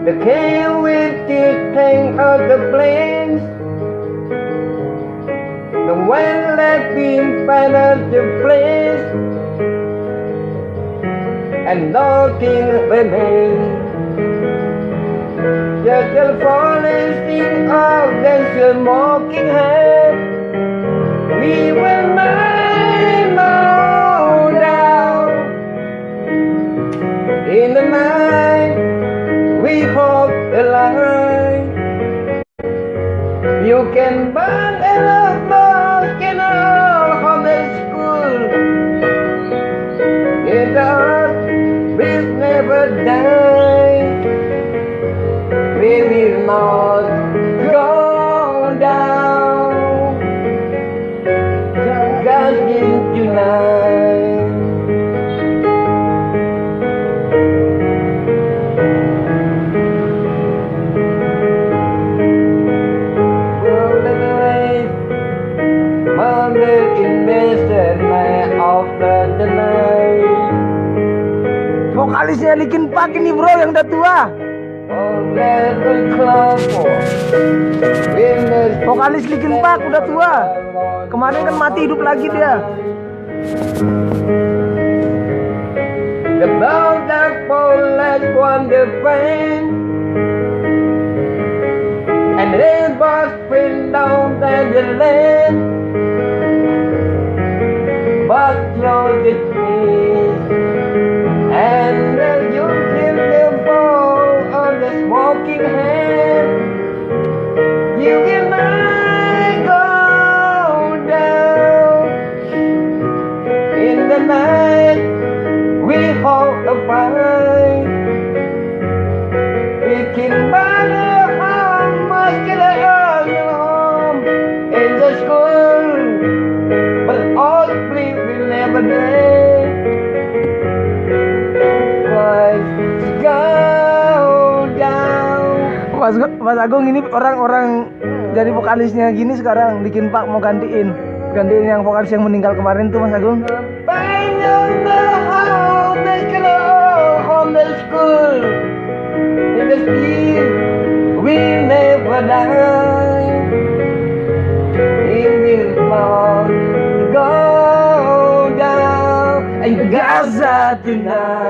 The king with the tank of the plains, the one that been find out the place, and nothing remains. Just the falling of the smoking head, we will mine all down. In the night, we hope the light. You can burn enough mosque in all from the school. In the earth, will never die. We will not go down. God in tonight. Vokalisnya Linkin Park ini bro yang udah tua. Vokalis Linkin Park udah tua. Kemarin kan mati hidup lagi dia. The blood that falls on the pain, and it was spin down the land, but close the trees, and the youth in the ball of the smoking hand. You and I go down in the night. We hold the fight. We can burn our home, muscular home in the school, but all sleep will never die. Go down. Mas Agung ini orang-orang jadi vokalisnya gini sekarang Linkin Park mau gantiin yang vokalis yang meninggal kemarin tuh Mas Agung. From the school, in the street, we never die. In this world, go down in Gaza tonight.